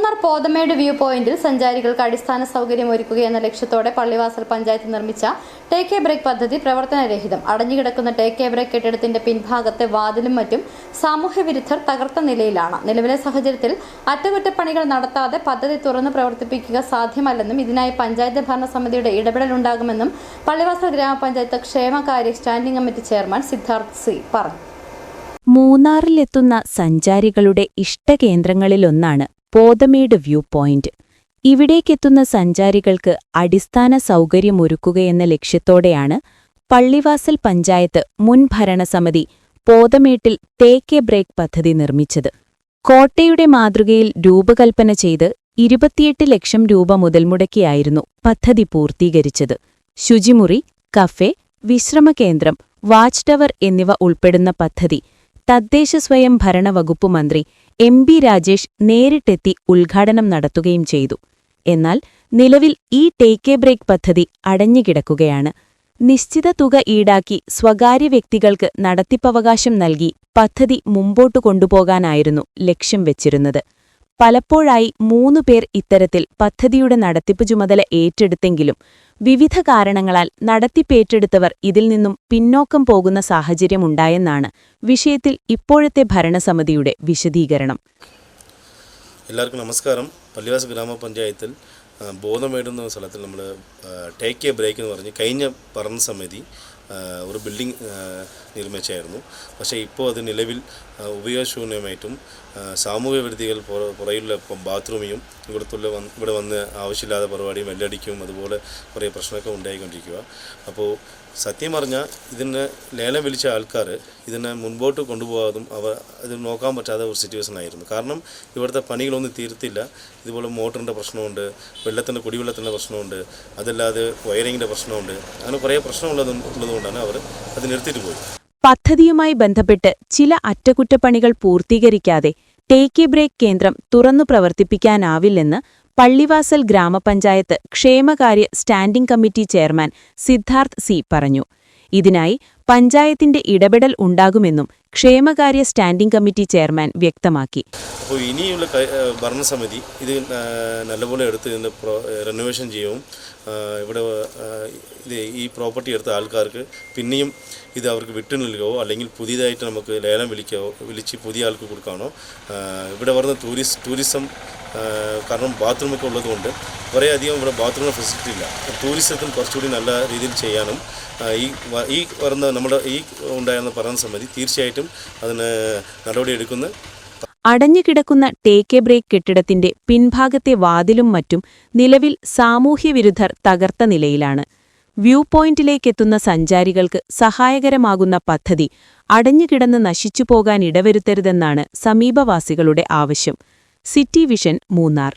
Munnar Pothamedu view പോയിന്റിൽ സഞ്ചാരികൾക്ക് അടിസ്ഥാന സൗകര്യം ഒരുക്കുകയെന്ന ലക്ഷ്യത്തോടെ പള്ളിവാസൽ പഞ്ചായത്ത് നിർമ്മിച്ച ടേക്ക് എ ബ്രേക്ക് പദ്ധതി പ്രവർത്തനരഹിതം. അടഞ്ഞുകിടക്കുന്ന ടേക്ക് എ ബ്രേക്ക് കെട്ടിടത്തിന്റെ പിൻഭാഗത്തെ വാതിലും മറ്റും സാമൂഹ്യ വിരുദ്ധർ തകർത്ത നിലയിലാണ്. നിലവിലെ സാഹചര്യത്തിൽ അറ്റകുറ്റപ്പണികൾ നടത്താതെ പദ്ധതി തുറന്നു പ്രവർത്തിപ്പിക്കുക സാധ്യമല്ലെന്നും ഇതിനായി പഞ്ചായത്ത് ഭരണസമിതിയുടെ ഇടപെടലുണ്ടാകുമെന്നും പള്ളിവാസൽ ഗ്രാമപഞ്ചായത്ത് ക്ഷേമകാര്യ standing committee chairman Siddharth C പറഞ്ഞു. മൂന്നാറിലെത്തുന്ന സഞ്ചാരികളുടെ ഇഷ്ടകേന്ദ്രങ്ങളിലൊന്നാണ് പോതമേട് വ്യൂ പോയിന്റ്. ഇവിടേക്കെത്തുന്ന സഞ്ചാരികൾക്ക് അടിസ്ഥാന സൗകര്യമൊരുക്കുകയെന്ന ലക്ഷ്യത്തോടെയാണ് പള്ളിവാസൽ പഞ്ചായത്ത് മുൻ ഭരണസമിതി പോതമേട്ടിൽ ടേക്ക് എ ബ്രേക്ക് പദ്ധതി നിർമ്മിച്ചത്. കോട്ടയുടെ മാതൃകയിൽ രൂപകൽപ്പന ചെയ്ത് 28 ലക്ഷം രൂപ മുതൽ മുടക്കിയായിരുന്നു പദ്ധതി പൂർത്തീകരിച്ചത്. ശുചിമുറി, കഫേ, വിശ്രമകേന്ദ്രം, വാച്ച് ടവർ എന്നിവ ഉൾപ്പെടുന്ന പദ്ധതി തദ്ദേശ സ്വയം ഭരണ വകുപ്പ് മന്ത്രി എം.ബി. രാജേഷ് നേരിട്ടെത്തി ഉദ്ഘാടനം നടത്തുകയും ചെയ്തു. എന്നാൽ നിലവിൽ ഈ ടേക്ക് എ ബ്രേക്ക് പദ്ധതി അടഞ്ഞുകിടക്കുകയാണ്. നിശ്ചിത തുക ഈടാക്കി സ്വകാര്യ വ്യക്തികൾക്ക് നടത്തിപ്പവകാശം നൽകി പദ്ധതി മുമ്പോട്ടു കൊണ്ടുപോകാനായിരുന്നു ലക്ഷ്യം വെച്ചിരുന്നത്. പലപ്പോഴായി 3 പേർ ഇത്തരത്തിൽ പദ്ധതിയുടെ നടത്തിപ്പ് ചുമതല ഏറ്റെടുത്തെങ്കിലും വിവിധ കാരണങ്ങളാൽ നടത്തിപ്പേറ്റെടുത്തവർ ഇതിൽ നിന്നും പിന്നോക്കം പോകുന്ന സാഹചര്യമുണ്ടായെന്നാണ് വിഷയത്തിൽ ഇപ്പോഴത്തെ ഭരണസമിതിയുടെ വിശദീകരണം. എല്ലാവർക്കും നമസ്കാരം. പള്ളിവാസൽ ഗ്രാമപഞ്ചായത്തിൽ ബോധമേട് എന്ന സ്ഥലത്തിൽ നമ്മൾ ടേക്ക് എ ബ്രേക്ക് എന്ന് പറഞ്ഞ് കഴിഞ്ഞ ഭരണസമിതി ഒരു ബിൽഡിംഗ് നിർമ്മിച്ചായിരുന്നു. പക്ഷേ ഇപ്പോൾ അത് നിലവിൽ ഉപയോഗശൂന്യമായിട്ടും സാമൂഹ്യ വിരുദ്ധികൾ പുറയുള്ള ബാത്റൂമിയും ഇവിടെ വന്ന് ആവശ്യമില്ലാത്ത പരിപാടിയും വെല്ലടിക്കും, അതുപോലെ കുറേ പ്രശ്നമൊക്കെ ഉണ്ടായിക്കൊണ്ടിരിക്കുക. അപ്പോൾ സത്യം പറഞ്ഞാൽ ഇതിന് ലേലം വിളിച്ച ആൾക്കാർ ഇതിനെ മുൻപോട്ട് കൊണ്ടുപോകാതും ഇത് നോക്കാൻ പറ്റാത്ത ഒരു സിറ്റുവേഷൻ ആയിരുന്നു. കാരണം ഇവിടുത്തെ പണികളൊന്നും തീർത്തില്ല. ഇതുപോലെ മോട്ടറിൻ്റെ പ്രശ്നമുണ്ട്, കുടിവെള്ളത്തിൻ്റെ പ്രശ്നമുണ്ട്, അതല്ലാതെ വയറിങ്ങിൻ്റെ പ്രശ്നമുണ്ട്. അങ്ങനെ കുറേ പ്രശ്നമുള്ളതുകൊണ്ടാണ് അവർ അത് നിർത്തിയിട്ട് പോയി. പദ്ധതിയുമായി ബന്ധപ്പെട്ട് ചില അറ്റകുറ്റപ്പണികൾ പൂർത്തീകരിക്കാതെ ടേക്ക് എ ബ്രേക്ക് കേന്ദ്രം തുറന്നു പ്രവർത്തിപ്പിക്കാനാവില്ലെന്ന് പള്ളിവാസൽ ഗ്രാമപഞ്ചായത്ത് ക്ഷേമകാര്യ standing committee chairman Siddharth C പറഞ്ഞു. ഇതിനായി പഞ്ചായത്തിന്റെ ഇടപെടൽ ഉണ്ടാകുമെന്നും ക്ഷേമകാര്യ സ്റ്റാൻഡിംഗ് കമ്മിറ്റി ചെയർമാൻ വ്യക്തമാക്കി. അപ്പോൾ ഇനിയുള്ള ഭരണസമിതി ഇത് നല്ലപോലെ എടുത്ത് ഇതിൻ്റെ റെനോവേഷൻ ചെയ്യവും ഇവിടെ ഈ പ്രോപ്പർട്ടി എടുത്ത ആൾക്കാർക്ക് പിന്നെയും ഇത് അവർക്ക് വിട്ടു നൽകുകയോ അല്ലെങ്കിൽ പുതിയതായിട്ട് നമുക്ക് ലേലം വിളിച്ച് പുതിയ ആൾക്ക് കൊടുക്കാനോ, ഇവിടെ വരുന്ന ടൂറിസം കാരണം ബാത്റൂമൊക്കെ ഉള്ളതുകൊണ്ട് കുറേയധികം ഇവിടെ ബാത്റൂമിന് ഫെസിലിറ്റി ഇല്ല. ടൂറിസത്തിന് കുറച്ചുകൂടി നല്ല രീതിയിൽ ചെയ്യാനും ഈ ഉണ്ടായിരുന്ന ഭരണസമിതി തീർച്ചയായിട്ടും അതിന് നടപടിയെടുക്കുന്ന. അടഞ്ഞുകിടക്കുന്ന ടേക്ക് എ ബ്രേക്ക് കെട്ടിടത്തിന്റെ പിൻഭാഗത്തെ വാതിലും മറ്റും നിലവിൽ സാമൂഹ്യവിരുദ്ധർ തകർത്ത നിലയിലാണ്. വ്യൂ പോയിന്റിലേക്കെത്തുന്ന സഞ്ചാരികൾക്ക് സഹായകരമാകുന്ന പദ്ധതി അടഞ്ഞുകിടന്ന് നശിച്ചുപോകാൻ ഇടവരുത്തരുതെന്നാണ് സമീപവാസികളുടെ ആവശ്യം. City vision Munnar.